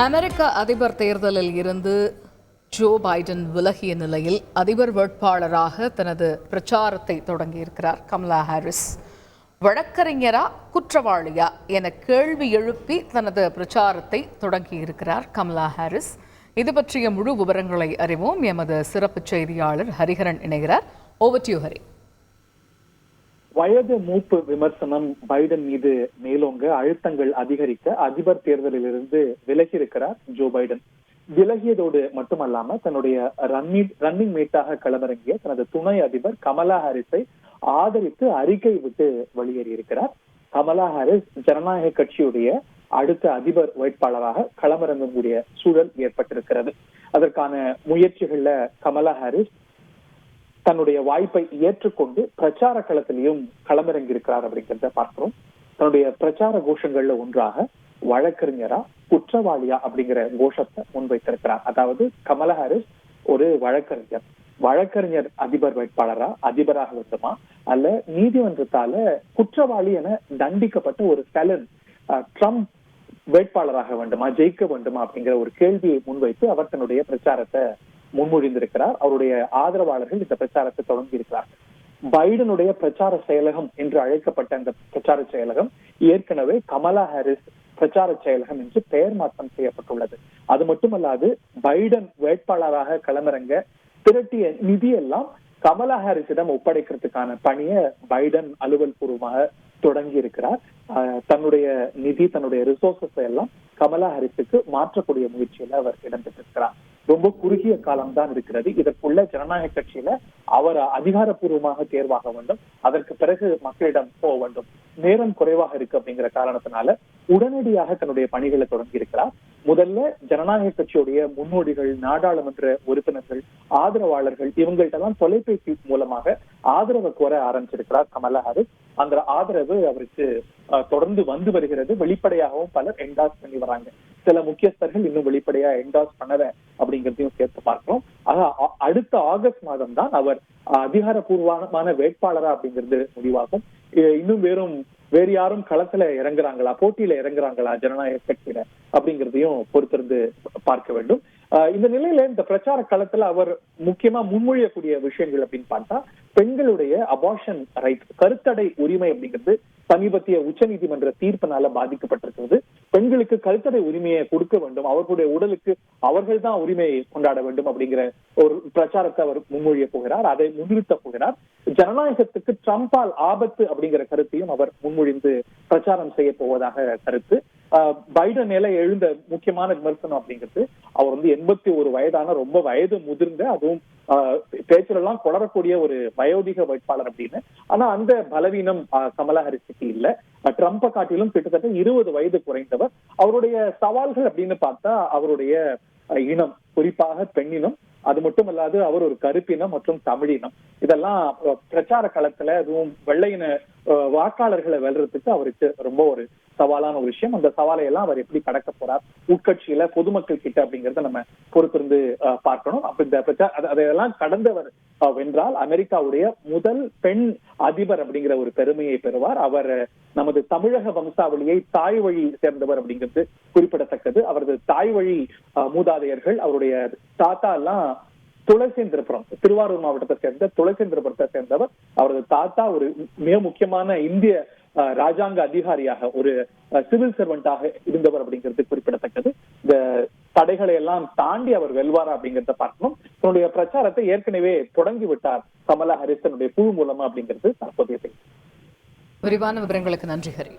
அமெரிக்க அதிபர் தேர்தலில் இருந்து ஜோ பைடன் விலகிய நிலையில் அதிபர் வேட்பாளராக தனது பிரச்சாரத்தை தொடங்கியிருக்கிறார் கமலா ஹாரிஸ். வழக்கறிஞரா குற்றவாளியா என கேள்வி எழுப்பி தனது பிரச்சாரத்தை தொடங்கியிருக்கிறார் கமலா ஹாரிஸ். இது பற்றிய முழு விவரங்களை அறிவோம். எமது சிறப்பு செய்தியாளர் ஹரிஹரன் இணைகிறார். Over to you, Hari. வயது மூப்பு விமர்சனம் பைடன் மீது மேலோங்க அழுத்தங்கள் அதிகரிக்க அதிபர் தேர்தலில் இருந்து விலகி இருக்கிறார் ஜோ பைடன். விலகியதோடு மட்டுமல்லாம தன்னுடைய ரன்னிங் மேட்டாக களமிறங்கிய தனது துணை அதிபர் கமலா ஹாரிஸை ஆதரித்து அறிக்கை விட்டு வெளியேறி இருக்கிறார். கமலா ஹாரிஸ் ஜனநாயக கட்சியுடைய அடுத்த அதிபர் வேட்பாளராக களமிறங்கக்கூடிய சூழல் ஏற்பட்டிருக்கிறது. அதற்கான முயற்சிகள்ல கமலா ஹாரிஸ் தன்னுடைய வாய்ப்பை ஏற்றுக்கொண்டு பிரச்சார களத்திலையும் களமிறங்கி இருக்கிறார் அப்படிங்கிறத பார்க்கிறோம். தன்னுடைய பிரச்சார கோஷங்கள்ல ஒன்றாக வழக்கறிஞரா குற்றவாளியா அப்படிங்கிற கோஷத்தை முன்வைத்திருக்கிறார். அதாவது கமலா ஹாரிஸ் ஒரு வழக்கறிஞர் அதிபர் வேட்பாளரா அதிபராக வேண்டுமா அல்ல நீதிமன்றத்தால குற்றவாளி என தண்டிக்கப்பட்ட ஒரு ஃபெலன் ட்ரம்ப் வேட்பாளராக வேண்டுமா, ஜெயிக்க வேண்டுமா அப்படிங்கிற ஒரு கேள்வியை முன்வைத்து அவர் தன்னுடைய பிரச்சாரத்தை முன்மொழிந்திருக்கிறார். அவருடைய ஆதரவாளர்கள் இந்த பிரச்சாரத்தை தொடங்கி இருக்கிறார்கள். பைடனுடைய பிரச்சார செயலகம் என்று அழைக்கப்பட்ட அந்த பிரச்சார செயலகம் ஏற்கனவே கமலா ஹாரிஸ் பிரச்சார செயலகம் என்று பெயர் மாற்றம் செய்யப்பட்டுள்ளது. அது மட்டுமல்லாது பைடன் வேட்பாளராக களமிறங்க திரட்டிய நிதியெல்லாம் கமலா ஹாரிஸிடம் ஒப்படைக்கிறதுக்கான பணியை பைடன் அலுவல் பூர்வமாக தொடங்கி இருக்கிறார். தன்னுடைய நிதி, தன்னுடைய ரிசோர்சஸ் எல்லாம் கமலா ஹாரிஸுக்கு மாற்றக்கூடிய முயற்சியில அவர் இடம்பெற்றிருக்கிறார். ரொம்ப குறுகிய காலம்தான் இருக்கிறது. இதற்குள்ள ஜனநாயக கட்சியில அவர் அதிகாரப்பூர்வமாக தேர்வாக வேண்டும். அதற்கு பிறகு மக்களிடம் போக வேண்டும். நேரம் குறைவாக இருக்கு அப்படிங்கிற காரணத்தினால உடனடியாக தன்னுடைய பணிகளை தொடங்கி இருக்கிறார். முதல்ல ஜனநாயக கட்சியுடைய முன்னோடிகள், நாடாளுமன்ற உறுப்பினர்கள், ஆதரவாளர்கள் இவங்கள்ட்ட எல்லாம் தொலைபேசி மூலமாக ஆதரவை கோர ஆரம்பிச்சிருக்கிறார் கமலா ஹாரிஸ். அந்த ஆதரவு அவருக்கு தொடர்ந்து வந்து வருகிறது. வெளிப்படையாகவும் பலர் என்டாஸ் பண்ணி வராங்க. சில முக்கியஸ்தர்கள் இன்னும் வெளிப்படையா என்டாஸ் பண்ணல அப்படிங்கிறதையும் சேர்த்து பார்க்கிறோம். அடுத்த ஆகஸ்ட் மாதம் தான் அவர் அதிகாரப்பூர்வமான வேட்பாளரா அப்படிங்கிறது முடிவாகும். இன்னும் வேறு யாரும் களத்துல இறங்குறாங்களா, போட்டியில இறங்குறாங்களா ஜனநாயக கட்சியில அப்படிங்கிறதையும் பொறுத்திருந்து பார்க்க வேண்டும். இந்த நிலையில இந்த பிரச்சார களத்துல அவர் முக்கியமா முன்மொழியக்கூடிய விஷயங்கள் அப்படின்னு பார்த்தா பெண்களுடைய அபார்ஷன் ரைட், கருத்தடை உரிமை அப்படிங்கிறது சமீபத்திய உச்ச நீதிமன்ற தீர்ப்பினால பாதிக்கப்பட்டிருக்கிறது. பெண்களுக்கு கருத்தடை உரிமையை கொடுக்க வேண்டும், அவர்களுடைய உடலுக்கு அவர்கள் தான் உரிமையை கொண்டாட வேண்டும் அப்படிங்கிற ஒரு பிரச்சாரத்தை அவர் முன்மொழிய போகிறார். அதை முன்னிறுத்த போகிறார். ஜனநாயகத்துக்கு ட்ரம்பால் ஆபத்து அப்படிங்கிற கருத்தையும் அவர் முன்மொழிந்து பிரச்சாரம் செய்ய போவதாக கருத்து. பைடன் மேல எழுந்த முக்கியமான விமர்சனம் அப்படிங்கிறது அவர் 81 வயதான ரொம்ப வயது முதிர்ந்த, அதுவும் பேச்சிலெல்லாம் கொளரக்கூடிய ஒரு வயோதிக வேட்பாளர் அப்படின்னு. ஆனா அந்த பலவீனம் கமலா ஹாரிஸுக்கு இல்ல. ட்ரம்பை காட்டிலும் கிட்டத்தட்ட 20 வயது குறைந்தவர். அவருடைய சவால்கள் அப்படின்னு பார்த்தா அவருடைய இனம், குறிப்பாக பெண்ணினம், அது மட்டுமல்லாது அவர் ஒரு கருப்பினம் மற்றும் தமிழினம். இதெல்லாம் பிரச்சார களத்துல அதுவும் வெள்ளையின வாக்காளர்களை வெல்றதுக்கு அவருக்கு ரொம்ப ஒரு சவாலான ஒரு விஷயம். அந்த சவாலை எல்லாம் அவர் எப்படி கடக்க போறார் உட்கட்சியில பொதுமக்கள் கிட்ட அப்படிங்கறத நம்ம பொறுத்திருந்து பார்க்கணும். அப்ப இந்த அதையெல்லாம் கடந்தவர் வென்றால் அமெரிக்காவுடைய முதல் பெண் அதிபர் அப்படிங்கிற ஒரு பெருமையை பெறுவார். அவர் நமது தமிழக வம்சாவளியை தாய் வழி சேர்ந்தவர் அப்படிங்கிறது குறிப்பிடத்தக்கது. அவரது தாய் வழி மூதாதையர்கள், அவருடைய தாத்தா எல்லாம் துளசேந்திரபுரம், திருவாரூர் மாவட்டத்தை சேர்ந்த துளசேந்திரபுரத்தை சேர்ந்தவர். அவரது தாத்தா ஒரு மிக முக்கியமான இந்திய ராஜாங்க அதிகாரியாக, ஒரு சிவில் சர்வெண்டாக இருந்தவர் அப்படிங்கிறது குறிப்பிடத்தக்கது. இந்த தடைகளை எல்லாம் தாண்டி அவர் வெல்வாரா அப்படிங்கிறத பார்க்கணும். தன்னுடைய பிரச்சாரத்தை ஏற்கனவே தொடங்கி விட்டார் கமலா ஹாரிஸ் தன்னுடைய குழு மூலமா அப்படிங்கிறது தற்போதைய செய்தி. விரிவான விவரங்களுக்கு நன்றி, ஹரி.